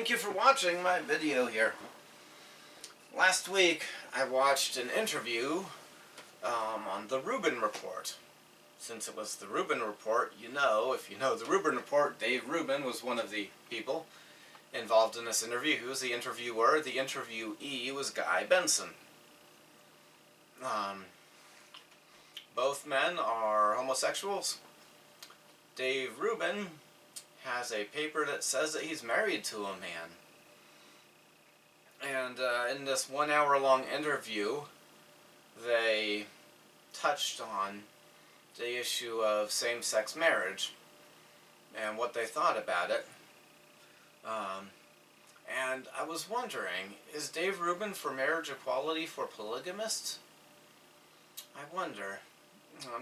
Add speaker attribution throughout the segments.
Speaker 1: thank you for watching my video here. Last week I watched an interview on the Ruben Report. Since it was the Ruben Report, if you know the Ruben Report, Dave Ruben was one of the people involved in this interview. Who was the interviewer? The interviewee was Guy Benson. Both men are homosexuals. Dave Ruben has a paper that says that he's married to a man. And in this 1 hour long interview, they touched on the issue of same-sex marriage and what they thought about it. And I was wondering, is Dave Ruben for marriage equality for polygamists? I wonder.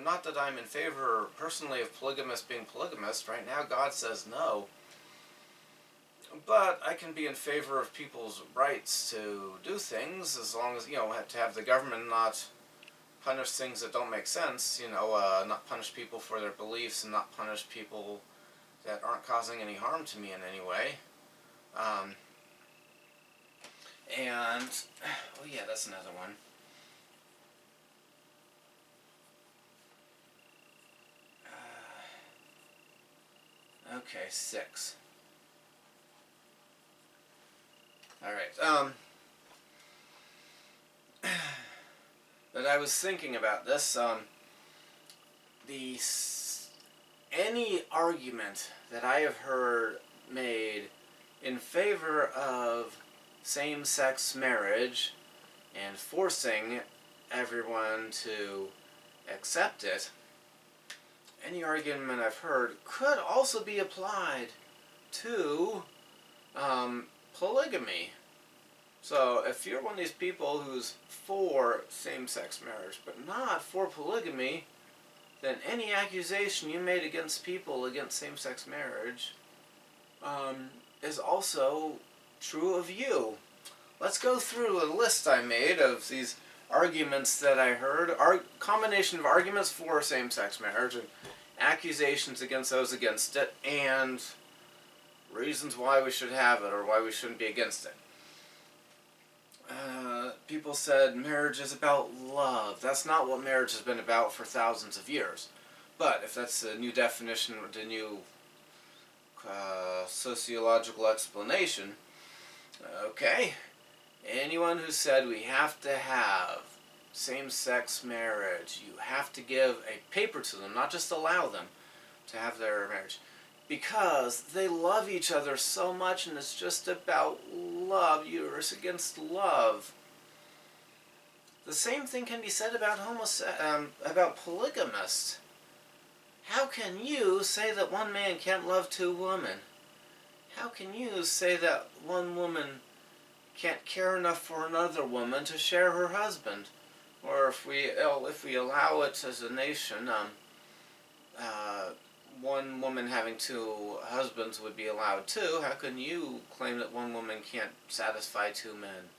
Speaker 1: Not that I'm in favor, personally, of polygamists being polygamists. Right now, God says no. But I can be in favor of people's rights to do things, as long as, to have the government not punish things that don't make sense, not punish people for their beliefs and not punish people that aren't causing any harm to me in any way. Oh yeah, that's another one. Okay, 6. Alright, but I was thinking about this, any argument that I have heard made in favor of same-sex marriage and forcing everyone to accept it, any argument I've heard could also be applied to polygamy. So if you're one of these people who's for same-sex marriage but not for polygamy, then any accusation you made against people against same-sex marriage is also true of you. Let's go through a list I made of these arguments that I heard, combination of arguments for same-sex marriage and accusations against those against it, and reasons why we should have it or why we shouldn't be against it. People said marriage is about love. That's not what marriage has been about for thousands of years. But if that's the new definition, the new sociological explanation, okay. Anyone who said we have to have same-sex marriage, you have to give a paper to them, not just allow them to have their marriage, because they love each other so much and it's just about love. You're against love. The same thing can be said about about polygamists. How can you say that one man can't love two women? How can you say that one woman can't care enough for another woman to share her husband? Or if we allow it as a nation, one woman having two husbands would be allowed too. How can you claim that one woman can't satisfy two men?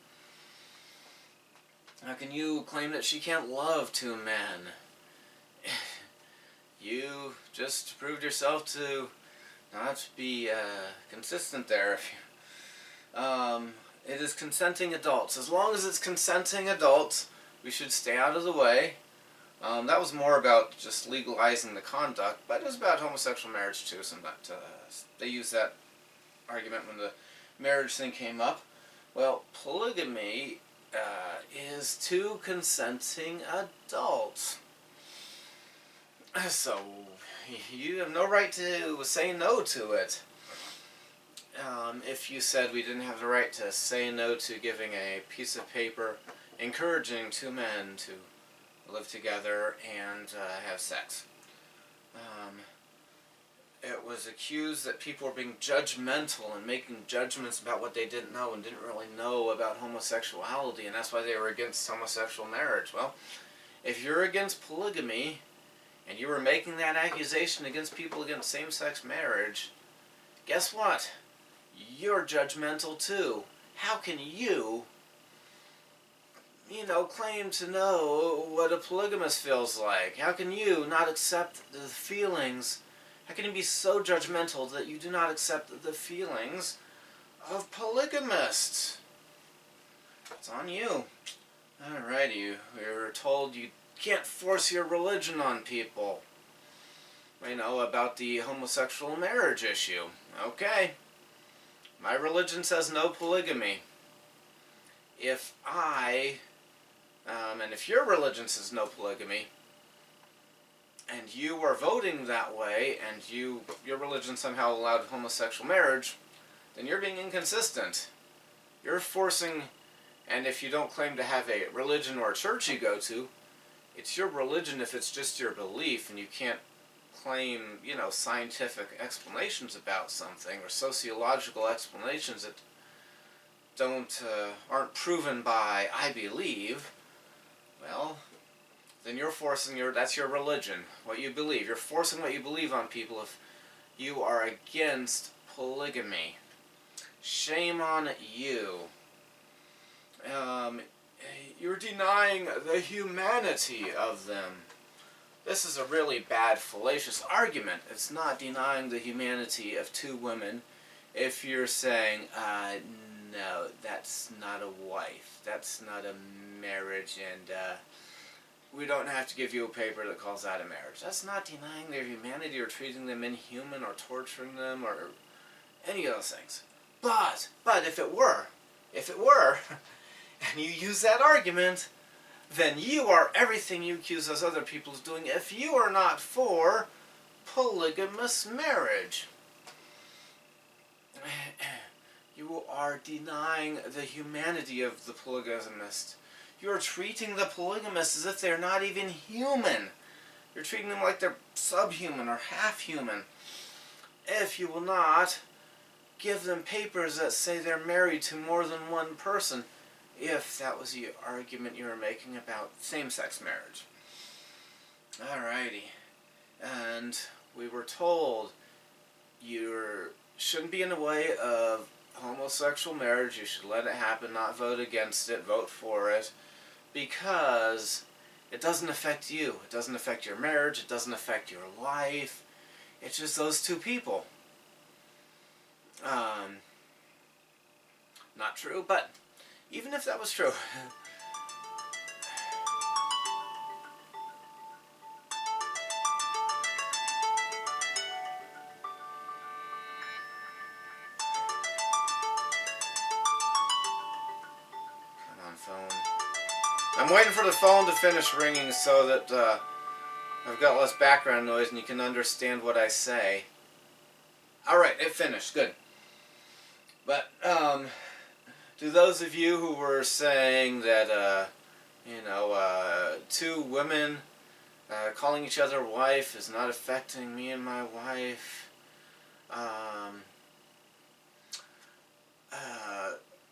Speaker 1: How can you claim that she can't love two men? You just proved yourself to not be consistent there. It is consenting adults. As long as it's consenting adults, we should stay out of the way. That was more about just legalizing the conduct, but it was about homosexual marriage too. They used that argument when the marriage thing came up. Well, polygamy is two consenting adults. So you have no right to say no to it. If you said we didn't have the right to say no to giving a piece of paper encouraging two men to live together and have sex. It was accused that people were being judgmental and making judgments about what they didn't know and didn't really know about homosexuality, and that's why they were against homosexual marriage. Well, if you're against polygamy and you were making that accusation against people against same-sex marriage, guess what? You're judgmental too. How can you claim to know what a polygamist feels like? How can you not accept the feelings? How can you be so judgmental that you do not accept the feelings of polygamists. It's on you. Alrighty, we were told you can't force your religion on people. You know, about the homosexual marriage issue. Okay. My religion says no polygamy. If and if your religion says no polygamy, and you are voting that way, and your religion somehow allowed homosexual marriage, then you're being inconsistent. You're forcing, and if you don't claim to have a religion or a church you go to, it's your religion if it's just your belief, and you can't claim, you know, scientific explanations about something, or sociological explanations that aren't proven by I believe. Well, then you're forcing that's your religion, what you believe. You're forcing what you believe on people if you are against polygamy. Shame on you. You're denying the humanity of them. This is a really bad, fallacious argument. It's not denying the humanity of two women if you're saying, no, that's not a wife, that's not a marriage, and we don't have to give you a paper that calls that a marriage. That's not denying their humanity or treating them inhuman or torturing them or any of those things. But if it were, and you use that argument, then you are everything you accuse those other people of doing if you are not for polygamous marriage. You are denying the humanity of the polygamist. You are treating the polygamist as if they're not even human. You're treating them like they're subhuman or half-human. If you will not give them papers that say they're married to more than one person, if that was the argument you were making about same-sex marriage. Alrighty. And we were told you shouldn't be in the way of homosexual marriage. You should let it happen, not vote against it, vote for it, because it doesn't affect you. It doesn't affect your marriage. It doesn't affect your life. It's just those two people. Not true, but even if that was true, come on, phone. I'm waiting for the phone to finish ringing so that I've got less background noise and you can understand what I say. Alright, it finished. Good. But, to those of you who were saying that, two women calling each other wife is not affecting me and my wife,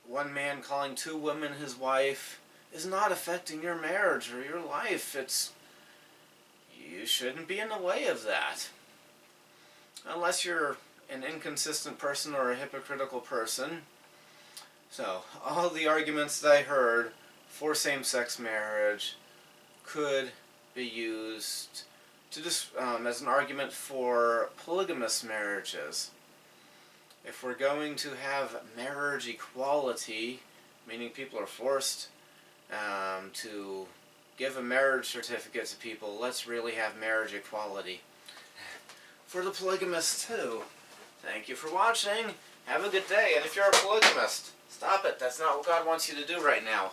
Speaker 1: one man calling two women his wife is not affecting your marriage or your life. You shouldn't be in the way of that. Unless you're an inconsistent person or a hypocritical person. So, all the arguments that I heard for same-sex marriage could be used to as an argument for polygamous marriages. If we're going to have marriage equality, meaning people are forced to give a marriage certificate to people, let's really have marriage equality for the polygamists too. Thank you for watching. Have a good day. And if you're a polygamist, stop it. That's not what God wants you to do right now.